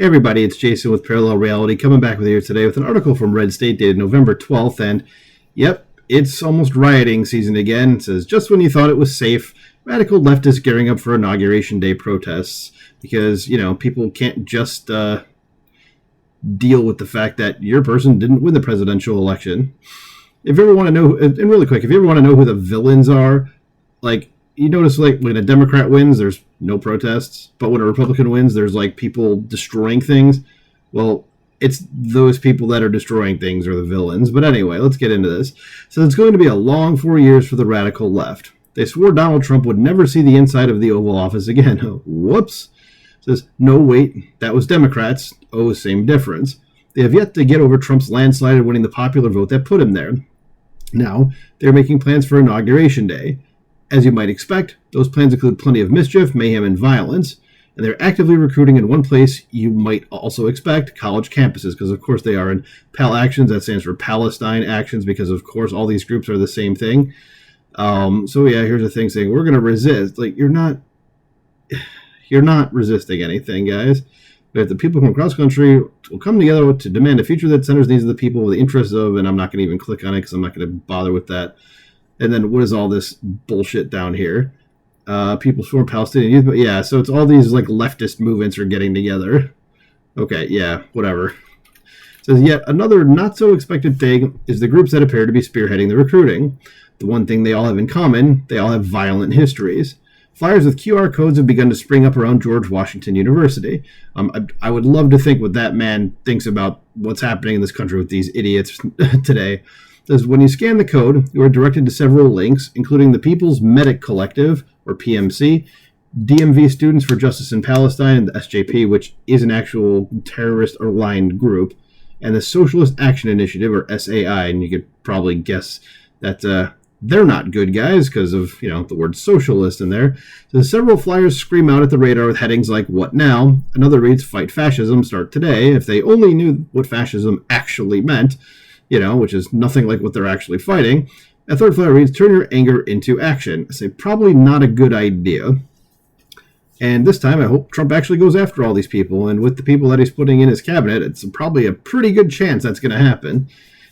Hey everybody, it's Jason with Parallel Reality coming back with you today with an article from Red State dated November 12th, and yep, it's almost rioting season again. It says, just when you thought it was safe, radical leftists gearing up for Inauguration Day protests because, people can't just deal with the fact that your person didn't win the presidential election. If you ever want to know, and really quick, if you ever want to know who the villains are, you notice when a Democrat wins, there's no protests, but when a Republican wins, there's people destroying things. Well, it's those people that are destroying things are the villains. But anyway, let's get into this. So it's going to be a long 4 years for the radical left. They swore Donald Trump would never see the inside of the Oval Office again. Whoops. It says, no, wait, that was Democrats. Oh, same difference. They have yet to get over Trump's landslide and winning the popular vote that put him there. Now, they're making plans for Inauguration Day. As you might expect, those plans include plenty of mischief, mayhem, and violence, and they're actively recruiting in one place you might also expect, college campuses, because of course they are in PAL Actions. That stands for Palestine Actions, because of course all these groups are the same thing. So yeah, here's the thing saying, we're going to resist. You're not resisting anything, guys. But the people from across the country will come together to demand a future that centers needs of the people with the interests of, and I'm not going to even click on it because I'm not going to bother with that. And then what is all this bullshit down here? People sworn Palestinian youth, but yeah, so it's all these leftist movements are getting together. Okay, yeah, whatever. It says yet another not so expected thing is the groups that appear to be spearheading the recruiting. The one thing they all have in common, they all have violent histories. Flyers with QR codes have begun to spring up around George Washington University. I would love to think what that man thinks about what's happening in this country with these idiots today. Says when you scan the code, you are directed to several links, including the People's Medic Collective, or PMC, DMV Students for Justice in Palestine, and the SJP, which is an actual terrorist-aligned group, and the Socialist Action Initiative, or SAI, and you could probably guess that they're not good guys because of, the word socialist in there. So several flyers scream out at the radar with headings like, what now? Another reads, fight fascism, start today. If they only knew what fascism actually meant, which is nothing like what they're actually fighting. A third flyer reads, turn your anger into action. I say, probably not a good idea. And this time, I hope Trump actually goes after all these people. And with the people that he's putting in his cabinet, it's probably a pretty good chance that's going to happen.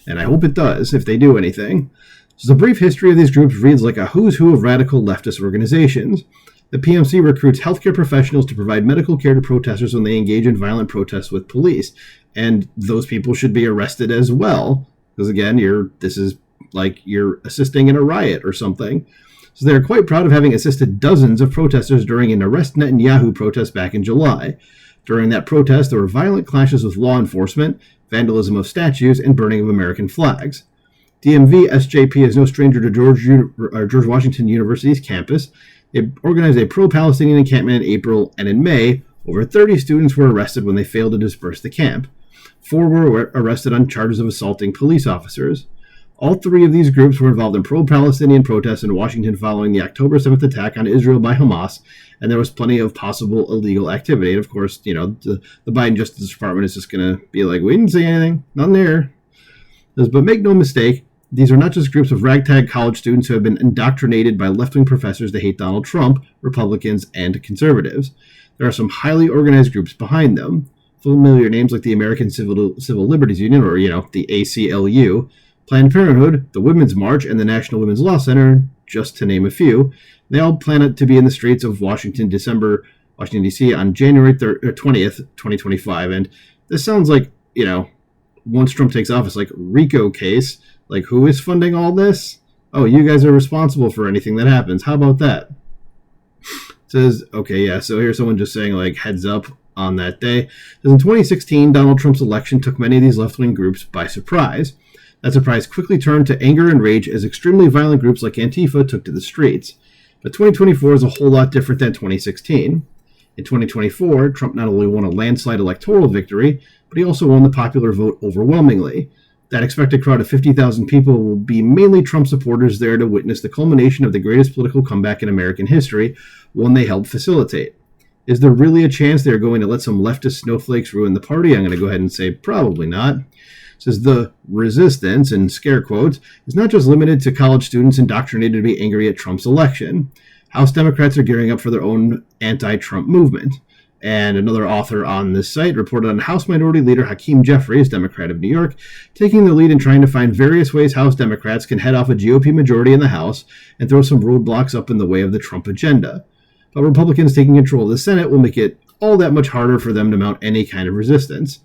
And I hope it does, if they do anything. So the brief history of these groups reads like a who's who of radical leftist organizations. The PMC recruits healthcare professionals to provide medical care to protesters when they engage in violent protests with police. And those people should be arrested as well. Because again, you're assisting in a riot or something. So they're quite proud of having assisted dozens of protesters during an Arrest Netanyahu protest back in July. During that protest, there were violent clashes with law enforcement, vandalism of statues, and burning of American flags. DMV SJP is no stranger to George Washington University's campus. They organized a pro-Palestinian encampment in April, and in May, over 30 students were arrested when they failed to disperse the camp. 4 were arrested on charges of assaulting police officers. All 3 of these groups were involved in pro-Palestinian protests in Washington following the October 7th attack on Israel by Hamas, and there was plenty of possible illegal activity. And of course, the Biden Justice Department is just going to be like, we didn't see anything, nothing there. But make no mistake, these are not just groups of ragtag college students who have been indoctrinated by left-wing professors to hate Donald Trump, Republicans, and conservatives. There are some highly organized groups behind them. Familiar names like the American Civil Liberties Union, or, the ACLU, Planned Parenthood, the Women's March, and the National Women's Law Center, just to name a few. They all plan to be in the streets of Washington, D.C. on January 20th, 2025. And this sounds like, once Trump takes office, like RICO case, who is funding all this? Oh, you guys are responsible for anything that happens. How about that? It says, okay, yeah, so here's someone just saying, heads up on that day. In 2016, Donald Trump's election took many of these left-wing groups by surprise. That surprise quickly turned to anger and rage as extremely violent groups like Antifa took to the streets. But 2024 is a whole lot different than 2016. In 2024, Trump not only won a landslide electoral victory, but he also won the popular vote overwhelmingly. That expected crowd of 50,000 people will be mainly Trump supporters there to witness the culmination of the greatest political comeback in American history, one they helped facilitate. Is there really a chance they're going to let some leftist snowflakes ruin the party? I'm going to go ahead and say probably not. It says the resistance, in scare quotes, is not just limited to college students indoctrinated to be angry at Trump's election. House Democrats are gearing up for their own anti-Trump movement. And another author on this site reported on House Minority Leader Hakeem Jeffries, Democrat of New York, taking the lead in trying to find various ways House Democrats can head off a GOP majority in the House and throw some roadblocks up in the way of the Trump agenda. But Republicans taking control of the Senate will make it all that much harder for them to mount any kind of resistance.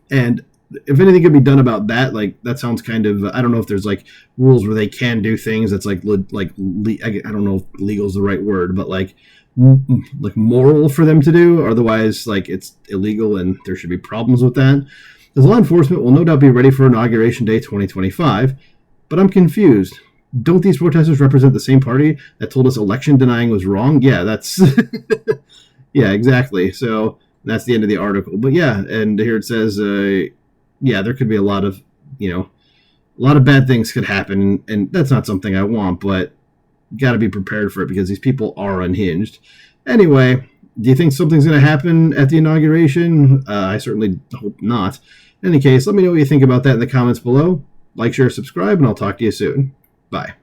And if anything could be done about that, like, that sounds kind of, I don't know if there's like rules where they can do things that's like I don't know if legal is the right word, but like moral for them to do. Otherwise, like, it's illegal and there should be problems with that. As law enforcement will no doubt be ready for Inauguration Day 2025, but I'm confused. Don't these protesters represent the same party that told us election denying was wrong? Yeah, that's yeah, exactly. So that's the end of the article. But yeah, and here it says, yeah, there could be a lot of bad things could happen, and that's not something I want, but got to be prepared for it because these people are unhinged. Anyway, do you think something's going to happen at the inauguration? I certainly hope not. In any case, let me know what you think about that in the comments below. Like, share, subscribe, and I'll talk to you soon. Bye.